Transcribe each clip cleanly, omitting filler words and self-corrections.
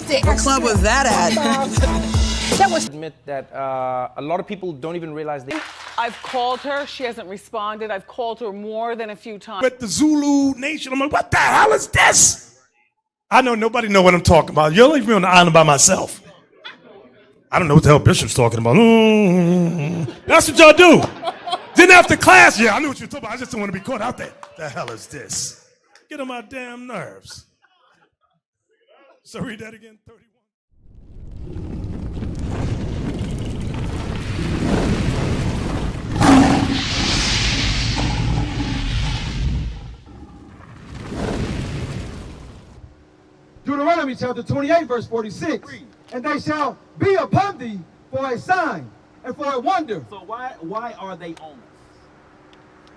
6. What club was that at? That was. Admit that a lot of people don't even realize they. I've called her. She hasn't responded. I've called her more than a few times. But the Zulu Nation, I'm like, what the hell is this? I know nobody know what I'm talking about. You'll leave me on the island by myself. I don't know what the hell Bishop's talking about. That's what y'all do. Then after class, yeah, I knew what you were talking about. I just don't want to be caught out there. The hell is this? Get on my damn nerves. So read that again, 31. Deuteronomy chapter 28, verse 46. And they shall be upon thee for a sign and for a wonder. So why are they on us?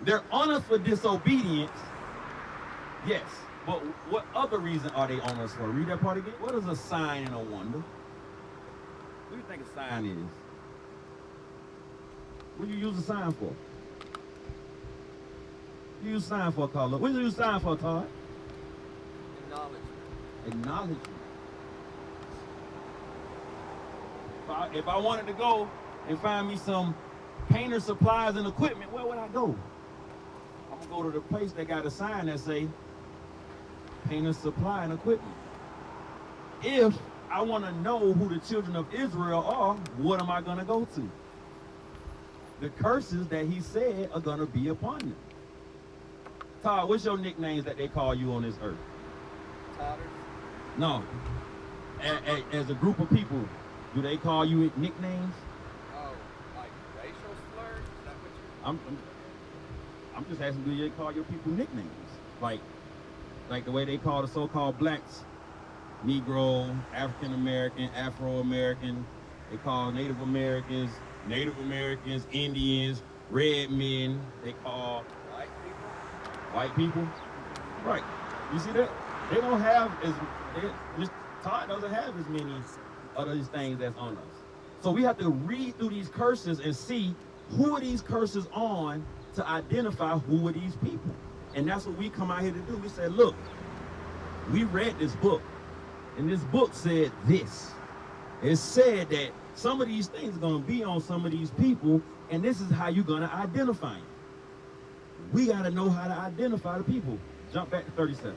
They're on us for disobedience, yes. But what other reason are they on us for? Read that part again. What is a sign and a wonder? What do you think a sign is? What do you use a sign for? What do you use a sign for, Carla? What do you use a sign for, Todd? Acknowledgement. If I wanted to go and find me some painter supplies and equipment, where would I go? I'm gonna go to the place that got a sign that say painter supply and equipment. If I want to know who the children of Israel are, what am I gonna go to? The curses that he said are gonna be upon them. Todd, what's your nicknames that they call you on this earth? Todders? No. As a group of people, do they call you nicknames? Oh, like racial slurs? Is that what you... I'm just asking, do they call your people nicknames? Like the way they call the so-called blacks, Negro, African American, Afro American. They call Native Americans, Indians, red men. They call white people. Right. You see that? They don't have Todd doesn't have as many of these things that's on us. So we have to read through these curses and see who are these curses on to identify who are these people. And that's what we come out here to do. We said, look, we read this book, and this book said this. It said that some of these things are going to be on some of these people, and this is how you're going to identify them. We got to know how to identify the people. Jump back to 37.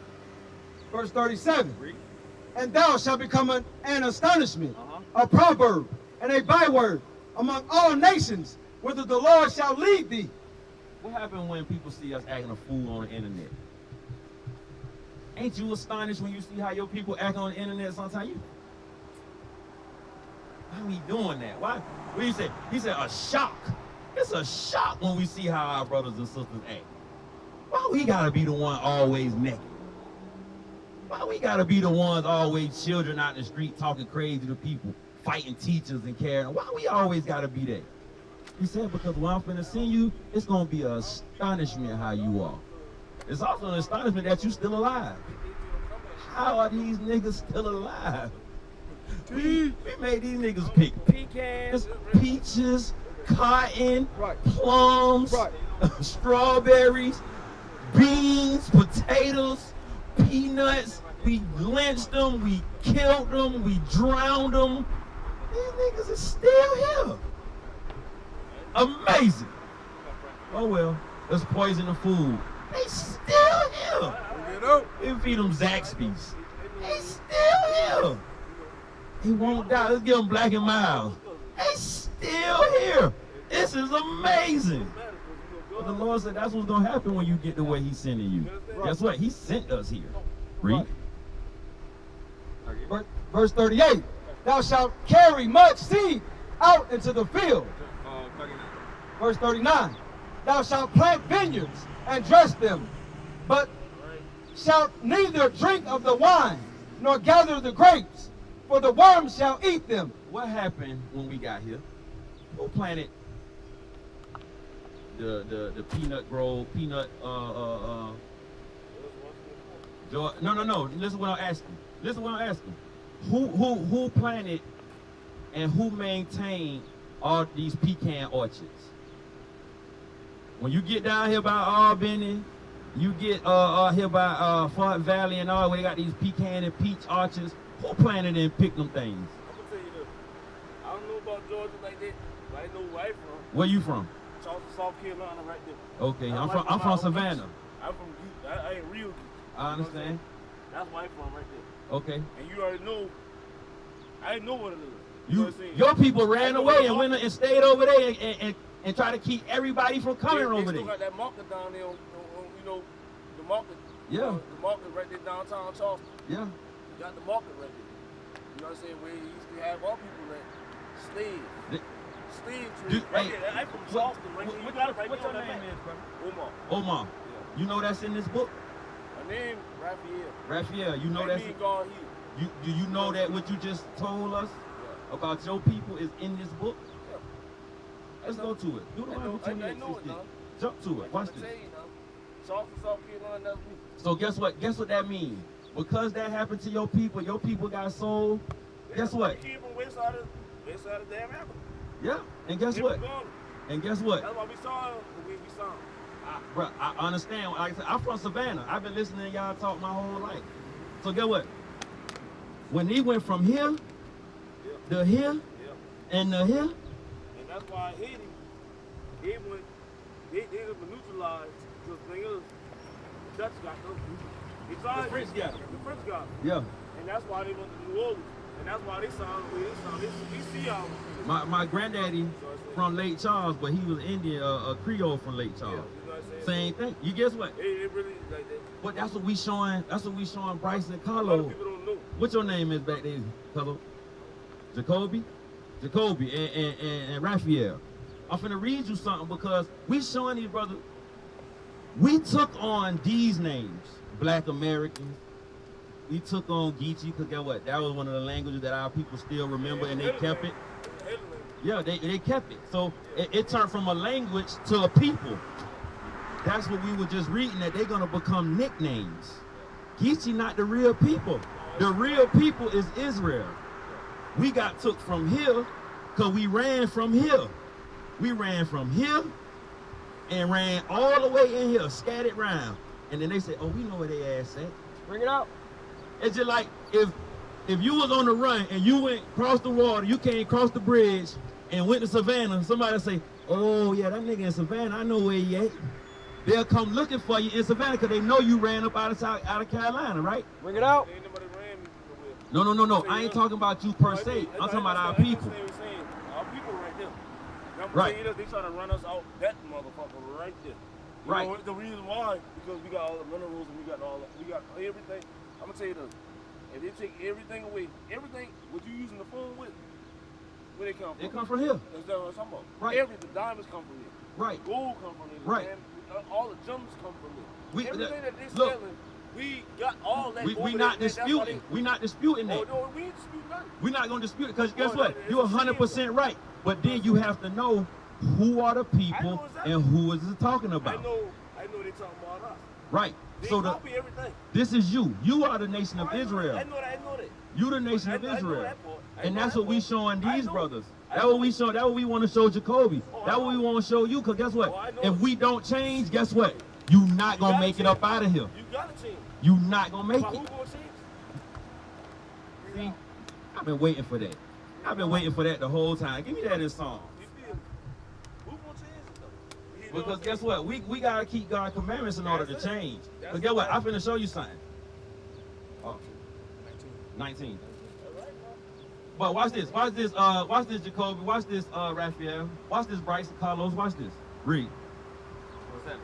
Verse 37. And thou shalt become an astonishment, a proverb, and a byword among all nations, whither the Lord shall lead thee. What happens when people see us acting a fool on the internet? Ain't you astonished when you see how your people act on the internet sometimes? Why are we doing that? Why? What do you say? He said a shock. It's a shock when we see how our brothers and sisters act. Why we gotta be the one always naked? Why we gotta be the ones always children out in the street talking crazy to people, fighting teachers and carrying? Why we always gotta be that? He said, because when I'm finna send you, it's gonna be an astonishment how you are. It's also an astonishment that you still alive. How are these niggas still alive? We made these niggas pick pecans, peaches, cotton, plums, strawberries, beans, potatoes, peanuts. We lynched them, we killed them, we drowned them. These niggas are still here. Amazing. Oh well, let's poison the food. They still here. We feed them Zaxby's. They still here. He won't die. Let's give them Black and Mild. They still here. This is amazing. But the Lord said that's what's going to happen when you get the way he's sending you. Guess what? He sent us here. Read. Verse 38. Thou shalt carry much seed out into the field. Verse 39. Thou shalt plant vineyards and dress them, but shalt neither drink of the wine nor gather the grapes, for the worms shall eat them. What happened when we got here? Who planted the peanut grove, no. Listen what I'm asking. Who planted and who maintained all these pecan orchards? When you get down here by Albany, You get here by Fort Valley and all, where they got these pecan and peach orchards. Who planted and picked them things? I'm gonna tell you this. I don't know about Georgia like that, but I know where I'm from. Where you from? Charleston, South Carolina, right there. Okay, I'm from Savannah. I'm from Geek. I ain't real Geek. I understand. That's where I'm from, right there. Okay. And you already know. I didn't know what it is. You know what I'm saying? Your people ran away and went and stayed over there and try to keep everybody from coming over They there. still got that market down there, you know, the market. Yeah. The market right there downtown Charleston. Yeah. You got the market right there. You know what I'm saying? Where you used to have our people that slave. Slave trade. Right there. I'm from Charleston, right there. You got it right there. What's your name is, brother? Omar. Yeah. You know that's in this book? My name, Raphael. Raphael, you know that's... God here. Do you know that what you just told us about your people is in this book? Yeah. Let's go to it. Deuteronomy 28:16. Jump to it. Watch this. Charleston, South Carolina, that's me. So guess what? Guess what that means? Because that happened to your people got sold. Guess what? They came from west side of damn Africa. Yeah. And guess what? And guess what? That's why we saw him the way we saw him. Bro, I understand. Like I said, I'm from Savannah. I've been listening to y'all talk my whole life. So guess what? When he went from here to here and to here. And that's why Haiti, they were neutralized because the thing is, the Dutch got them. The French got them. The French got them. Yeah. And that's why they went to New Orleans. And that's why they sound the way they sound. They see how. My granddaddy from Lake Charles, but he was Indian, a Creole from Lake Charles. You know what I'm Same saying? thing. You guess what? It really like that. But that's what we showing. That's what we showing Bryce and A lot Carlo. of people don't know. What's your name is back there, Carlo? Jacoby and Raphael. I'm finna read you something because we showing these brothers. We took on these names, Black Americans. We took on Geechee because guess what? That was one of the languages that our people still remember and they kept it. Yeah, they kept it. So it turned from a language to a people. That's what we were just reading, that they're gonna become nicknames. Geechee not the real people. The real people is Israel. We got took from here because we ran from here. We ran from here and ran all the way in here, scattered round. And then they said, oh, we know where they ass at. Bring it out. It's just like if you was on the run and you went across the water, you came across the bridge and went to Savannah, somebody say, oh yeah, that nigga in Savannah, I know where he at. They'll come looking for you in Savannah because they know you ran up out of Carolina, right? Bring it out. Ain't nobody ran me No. I ain't talking about you per se. I'm talking about our people. Our people right there. Right. They trying to run us out that motherfucker right there. You Right. know, the reason why, because we got all the minerals and we got everything. I'm gonna tell you this. If they take everything away, everything what you using the phone with, where they come from? It come from here. That's what I'm talking about. Right. The diamonds come from here. Right. Gold come from here. Right. And all the gems come from here. Everything that they look, selling, we got all that. We not disputing. We not disputing that. No, we ain't disputing nothing. We're not gonna dispute it because guess what? it's You're a shame, 100% right. But then you have to know who are the people exactly. and who is it talking I about. know they talking about us. Right. They So copy everything. this is you. You are the nation of Israel. I know that. You the nation of I know Israel. that part. And that's what we showing I these know. brothers. I That's what know. we show. That's what we want to show Jacoby. Oh, That's what we want to show you. Cause guess what? Oh, I know. If we don't change, guess what? You not gonna gotta make it up out of here. You gotta change. You not gonna make But it. who gonna change? See, I've been waiting for that. I've been waiting for that the whole time. Give me that in song. You feel me? Who gonna change it though? You know Because what guess I'm what? We gotta keep God's commandments in order to That's it. change. That's But guess what? it. I'm finna show you something. Oh, 19. But watch this. Watch this, Jacoby. Watch this, Raphael. Watch this, Bryce and Carlos. Watch this. Read. What's that?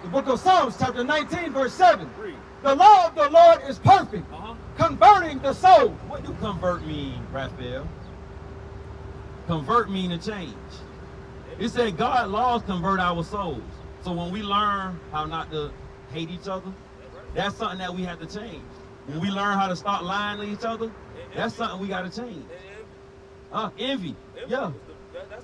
The book of Psalms, chapter 19, verse 7. Read. The law of the Lord is perfect, converting the soul. What do convert mean, Raphael? Convert mean to change. It said God laws convert our souls. So when we learn how not to hate each other, that's something that we have to change. When we learn how to stop lying to each other, that's something we got to change. Envy. Yeah.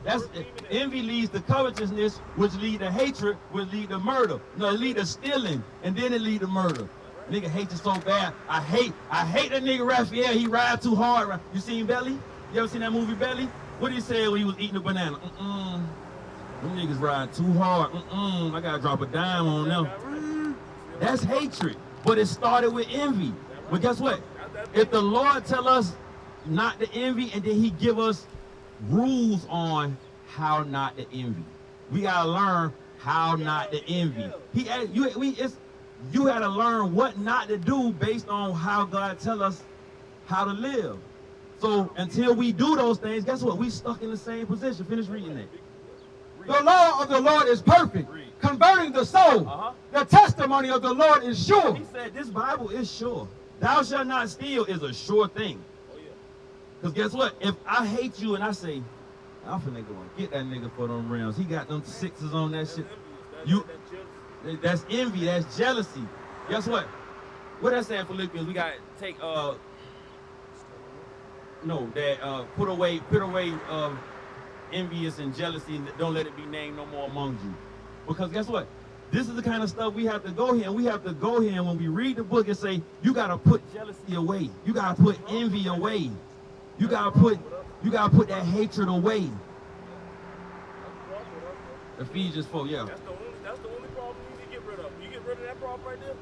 That's envy leads to covetousness, which lead to hatred, which lead to murder. No, it lead to stealing, and then it lead to murder. Nigga hate you so bad. I hate that nigga Raphael. He ride too hard. You seen Belly? You ever seen that movie Belly? What did he say when he was eating a banana? Them niggas ride too hard. I gotta drop a dime on them. That's hatred. But it started with envy. But guess what? If the Lord tell us not to envy, and then he give us rules on how not to envy, we gotta learn how not to envy. You gotta learn what not to do based on how God tell us how to live. So until we do those things, guess what? We stuck in the same position. Finish reading that. The law of the Lord is perfect, converting the soul. The testimony of the Lord is sure. He said this Bible is sure. Thou shalt not steal is a sure thing. Because guess what? If I hate you and I say, I'm finna go and get that nigga for them rims. He got them sixes on that shit. That's envy. That's jealousy. Guess what? What I say in Philippians, we got to take put away envious and jealousy, and don't let it be named no more among you. Because guess what? This is the kind of stuff we have to go here, and we have to go here, and when we read the book and say, you got to put jealousy away. You got to put envy away. You got to put that hatred away. Ephesians 4, yeah. That's the only problem you need to get rid of. You get rid of that problem right there,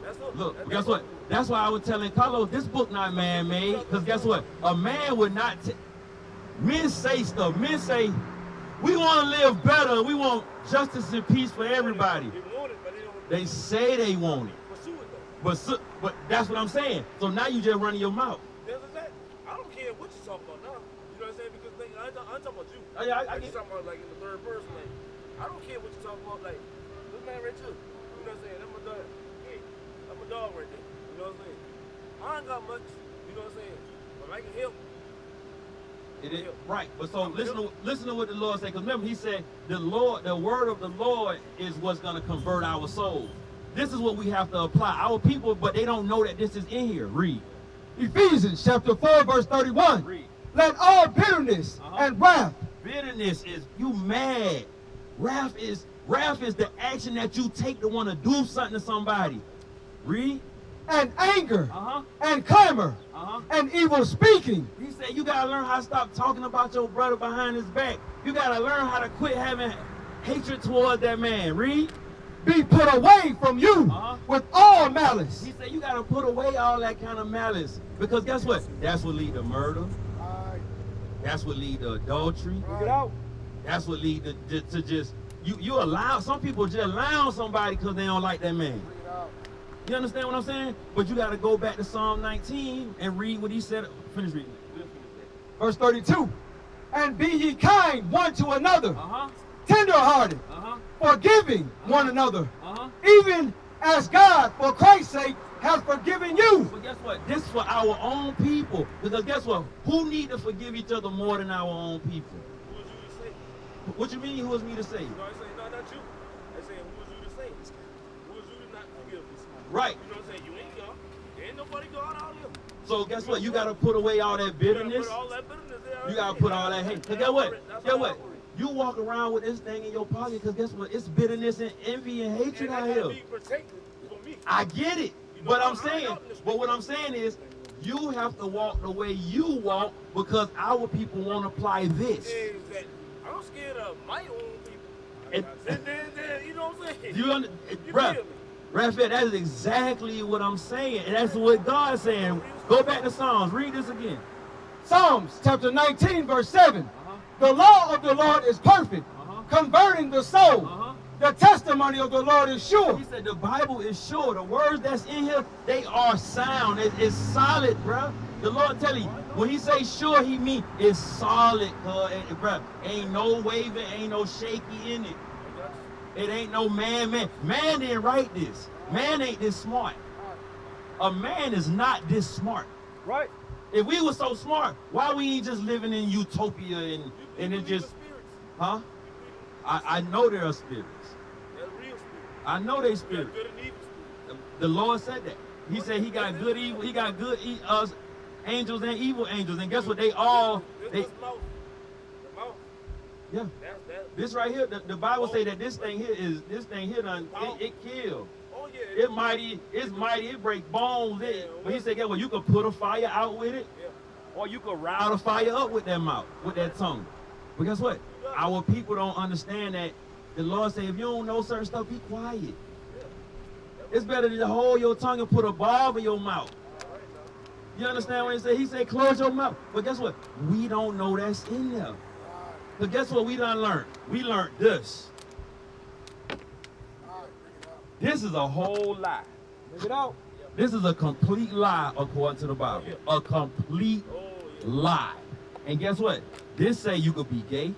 that's it. Look, guess what? That's why I was telling Carlos, this book not man-made, because guess what? A man would not... Men say stuff. Men say, we want to live better. We want justice and peace for everybody. They say they want it. But that's what I'm saying. So now you just running your mouth. I don't care what you're talking about now. You know what I'm saying? Because I'm talking about you. I'm talking about like in the third person. Like, I don't care what you're talking about. Like, this man right here. You know what I'm saying? I'm a dog. Hey, I'm a dog right there. You know what I'm saying? I ain't got much. You know what I'm saying? But I can help. It is right, but so listen to what the Lord said. Because remember, He said the word of the Lord is what's going to convert our souls. This is what we have to apply. Our people, but they don't know that this is in here. Read. Ephesians chapter 4, verse 31. Read. Let all bitterness and wrath. Bitterness is you mad. Wrath is the action that you take to want to do something to somebody. Read. And anger and clamor and evil speaking. He said you got to learn how to stop talking about your brother behind his back. You got to learn how to quit having hatred towards that man. Read. Be put away from you with all malice. He said you got to put away all that kind of malice. Because guess what? That's what lead to murder. That's what lead to adultery. That's what lead to just, you allow, some people just allow somebody because they don't like that man. You understand what I'm saying? But you got to go back to Psalm 19 and read what he said. Finish reading. Verse 32. And be ye kind one to another, tender-hearted, forgiving one another, even as God, for Christ's sake, has forgiven you. But guess what? This is for our own people. Because guess what? Who need to forgive each other more than our own people? Who is you to say? What you mean, who is me to say? No, I say, no, not you. I say, who is you to say? Who is you to not forgive this? Right. You know what I'm saying? You ain't God. There ain't nobody God out here. So guess what? You got to put away all that bitterness. You got to put all that hate. Because guess what? Guess what? You walk around with this thing in your pocket because guess what? It's bitterness and envy and hatred out here. I get it. But what I'm saying is, you have to walk the way you walk because our people won't apply this. Exactly. I'm scared of my own people. You know what I'm saying? Bruh, Raphael, that is exactly what I'm saying. And that's what God's saying. Go back to Psalms. Read this again. Psalms chapter 19, verse 7. The law of the Lord is perfect, converting the soul. The testimony of the Lord is sure. He said the Bible is sure. The words that's in here, they are sound. It's solid, bruh. The Lord tell you, when he say sure, he mean it's solid, bruh. Ain't no waving, ain't no shaky in it. It ain't no man. Man didn't write this. Man ain't this smart. A man is not this smart. Right. If we were so smart, why we ain't just living in utopia and it just, huh? I know there are spirits. I know they spirits. The Lord said that. He said he got good evil. He got good angels and evil angels. And guess what? They all. Yeah. This right here, the Bible say that this thing here done it killed. It's mighty, it break bones. But he said, yeah, well, you could put a fire out with it, or you could rile the fire up with that mouth, with that tongue. But guess what? Our people don't understand that the Lord said, if you don't know certain stuff, be quiet. It's better to hold your tongue and put a bulb in your mouth. You understand what he said? He said, close your mouth. But guess what? We don't know that's in there. But guess what we done learned? We learned this. This is a whole lie. Bring it out. This is a complete lie according to the Bible. A complete lie. And guess what? This say you could be gay.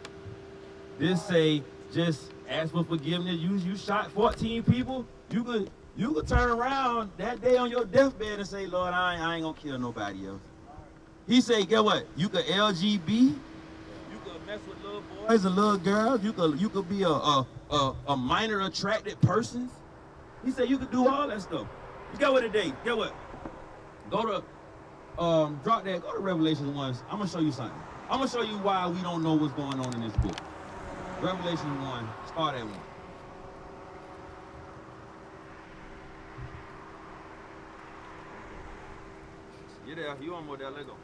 This say just ask for forgiveness. You shot 14 people. You could turn around that day on your deathbed and say, Lord, I ain't gonna kill nobody else. He say, get what? You could LGB. You could mess with little boys and little girls. You could be a minor attracted person. He said you could do all that stuff. You got what today? Get what? Go to drop that. Go to Revelation 1. I'm gonna show you something. I'm gonna show you why we don't know what's going on in this book. Revelation 1. Start at 1. You there? You on more there? Let go.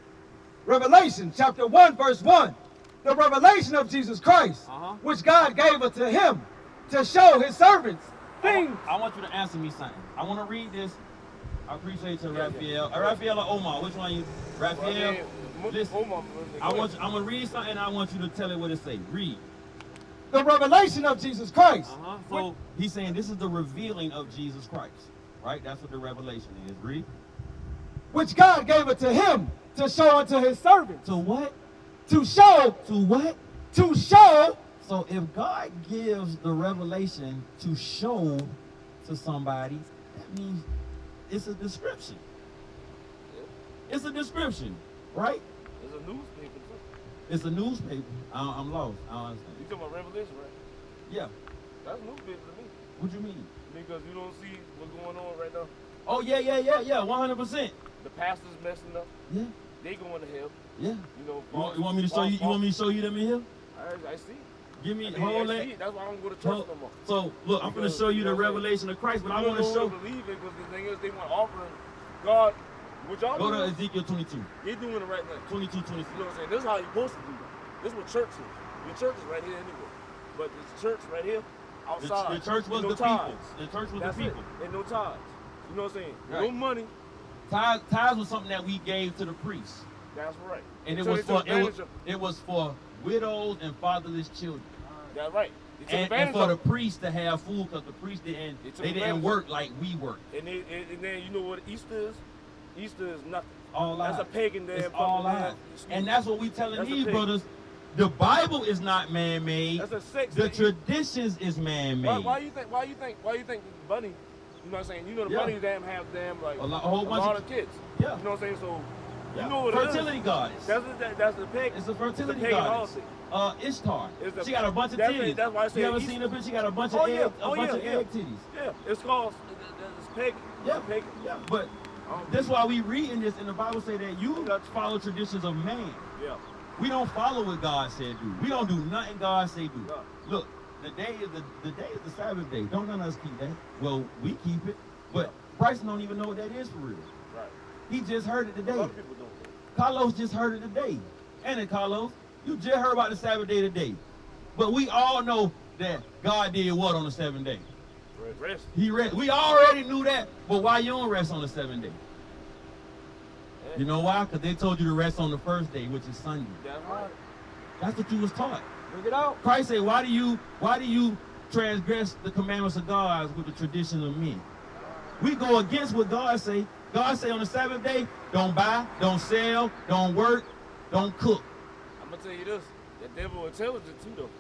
Revelation chapter 1 verse 1. The revelation of Jesus Christ, which God gave unto him to show his servants things. I want you to answer me something. I want to read this. I appreciate you, Raphael. Raphael or Omar? Which one you? Raphael? Listen, I'm gonna read something and I want you to tell it what it say. Read. The revelation of Jesus Christ. So he's saying this is the revealing of Jesus Christ. Right? That's what the revelation is. Read. Which God gave it to him to show unto his servants. To what? To show. To what? To show. So if God gives the revelation to show to somebody, that means it's a description. It's a description, right? It's a newspaper too. It's a newspaper. I'm lost. I don't understand. You talking about Revelation, right? Yeah. That's newspaper to me. What you mean? Because you don't see what's going on right now. Oh yeah, 100%. The pastor's messing up. Yeah. They going to hell. Yeah. You know. You want me to show you? You want me to show you them in here? I see. Give me hold that. That's why I don't go to church no more. So look, I'm going to show you the revelation of Christ, but I want to show. Believe it because the thing is they want offering God. What y'all go doing? to Ezekiel 22. You're doing the right thing. 22, 23. You know what I'm saying? This is how you're supposed to do it. This is what church is. Your church is right here anyway. But this church right here, outside. The church was the people. The church was the people. And no tithes. You know what I'm saying? Right. No money. Tithes was something that we gave to the priests. That's right. And so it was for widows and fatherless children. That's right. And for the priests to have food because the priests didn't work like we work. And then you know what Easter is? Easter is nothing. All lies. That's a pagan damn. It's all lies. And that's what we telling these brothers. The Bible is not man-made. That's a sex. The traditions is man-made. Why you think Bunny? You know what I'm saying? You know the Bunny have like a whole bunch of kids. Yeah. You know what I'm saying? So yeah. you know what fertility goddess. That's the pagan. It's a fertility goddess. Ishtar. She got a bunch of titties. That's why I say you ever seen her bitch? She got a bunch of egg titties. Yeah, it's called it's pagan. Yeah, pagan. Yeah, but that's why we reading this, and the Bible say that you follow traditions of man. Yeah. We don't follow what God said do. We don't do nothing God say do. Yeah. Look, the day is the Sabbath day. Don't none of us keep that. Well, we keep it, but Bryson don't even know what that is for real. Right. He just heard it today. A lot of people don't. Carlos just heard it today. And then Carlos, you just heard about the Sabbath day today. But we all know that God did what on the 7th day? Rest. He rest. We already knew that, but why you don't rest on the 7th day? You know why? Because they told you to rest on the 1st day, which is Sunday. That's right. That's what you was taught. Bring it out. Christ said, why do you transgress the commandments of God with the tradition of men? We go against what God say. God say on the 7th day, don't buy, don't sell, don't work, don't cook. I'm gonna tell you this, the devil intelligent too though.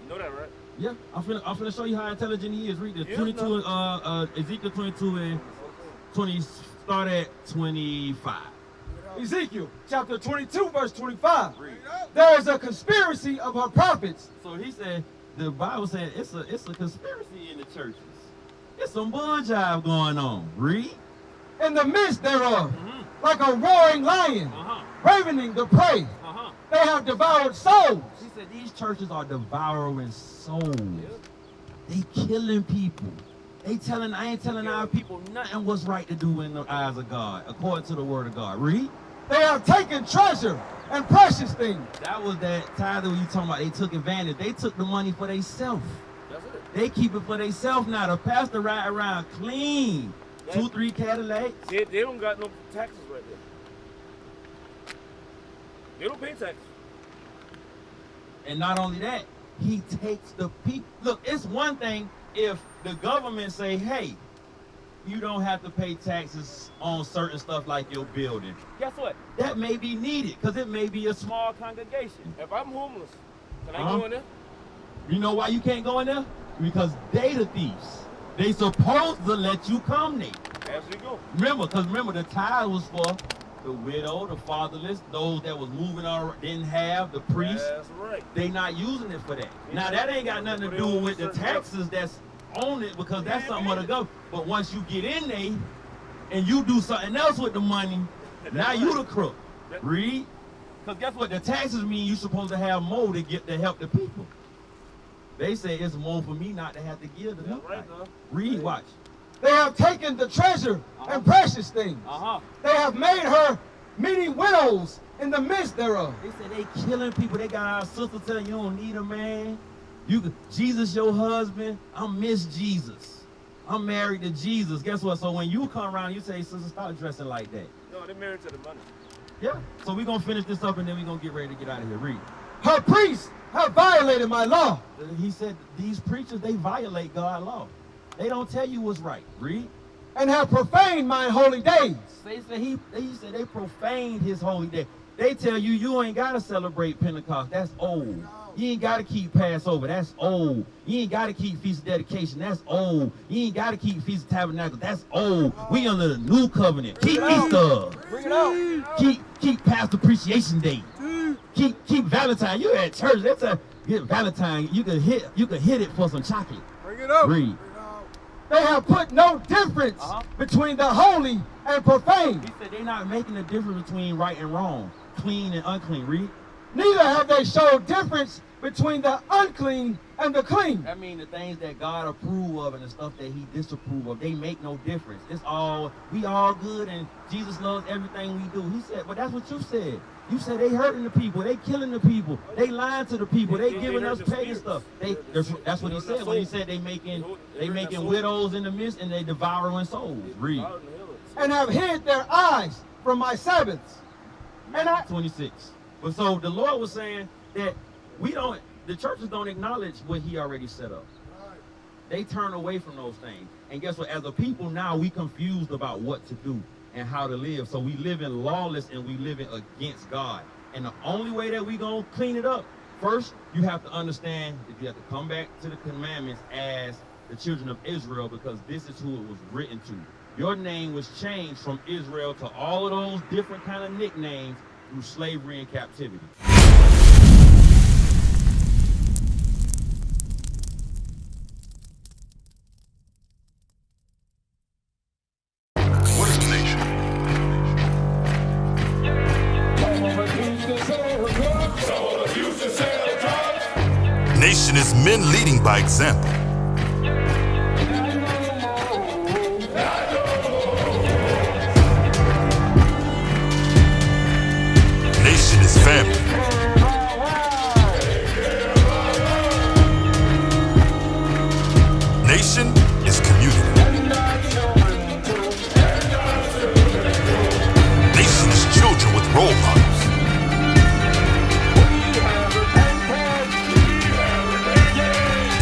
You know that, right? Yeah, I'm finna show you how intelligent he is. Read this. 22, Ezekiel 22 and 20, start at 25. Ezekiel chapter 22 verse 25. There is a conspiracy of her prophets. So he said, the Bible said it's a conspiracy in the churches. It's some bull jive going on. Read. In the midst thereof, like a roaring lion, ravening the prey. They have devoured souls. He said these churches are devouring souls. They killing people. I ain't telling our people nothing what's right to do in the eyes of God, according to the word of God. Read. They have taken treasure and precious things. That was that tithe that you talking about. They took advantage. They took the money for themselves. That's it. They keep it for themselves now. The pastor ride around clean. 2-3 Cadillacs. They don't got no taxes right there. They don't pay taxes. And not only that, he takes the people. Look, it's one thing if the government say, hey, you don't have to pay taxes on certain stuff like your building. Guess what? That may be needed because it may be a small congregation. If I'm homeless, can I go in there? You know why you can't go in there? Because they the thieves. They supposed to let you come there. As we go. Remember, the tithe was for the widow, the fatherless, those that was moving on, didn't have, the priest. That's right. They not using it for that. Now that ain't got nothing to do with the taxes that's on it because that's something of the government. But once you get in there and you do something else with the money, now you the crook. Read. Because guess what? The taxes mean you supposed to have more to help the people. They say it's more for me not to have to give to them. Right, read, watch. They have taken the treasure and precious things. They have made her many widows in the midst thereof. They say they killing people. They got our sister telling you don't need a man. Jesus your husband. I'm Miss Jesus. I'm married to Jesus. Guess what? So when you come around, you say, sister, stop dressing like that. No, they're married to the money. Yeah. So we're going to finish this up and then we're going to get ready to get out of here. Read. Her priests have violated my law. He said these preachers, they violate God's law. They don't tell you what's right. Read. And have profaned my holy days. He said they profaned his holy day. They tell you you ain't got to celebrate Pentecost. That's old. You ain't got to keep Passover. That's old. You ain't got to keep Feast of Dedication. That's old. You ain't got to keep Feast of Tabernacles. That's old. We under the new covenant. Keep Easter. Bring it out. Keep Pastor Appreciation Day. Keep Valentine. You at church. That's a get Valentine. You can hit it for some chocolate. Bring it up. Read. They have put no difference between the holy and profane. He said they're not making a difference between right and wrong, clean and unclean. Read. Neither have they showed difference between the unclean and the clean. That means the things that God approve of and the stuff that he disapprove of, they make no difference. We all good and Jesus loves everything we do. He said, but that's what you said. You said they hurting the people, they killing the people, they lying to the people, they giving us pagan stuff. That's what he said when he said they making widows in the midst and they devouring souls. Read. And have hid their eyes from my Sabbaths. And 26. But so the Lord was saying that the churches don't acknowledge what he already set up. They turn away from those things. And guess what? As a people now, we confused about what to do and how to live. So we live in lawless and we live in against God. And the only way that we gonna clean it up, first, you have to understand that you have to come back to the commandments as the children of Israel because this is who it was written to. Your name was changed from Israel to all of those different kind of nicknames through slavery and captivity. What is the nation? Nation is men leading by example. Nation is family. Nation is community. Nation is children with role models.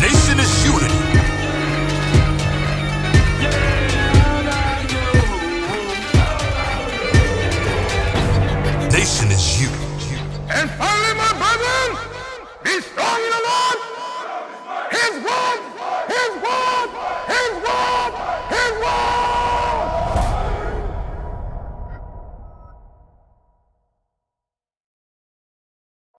Nation is unity. Nation is you. And finally, my brethren, be strong in the Lord. His word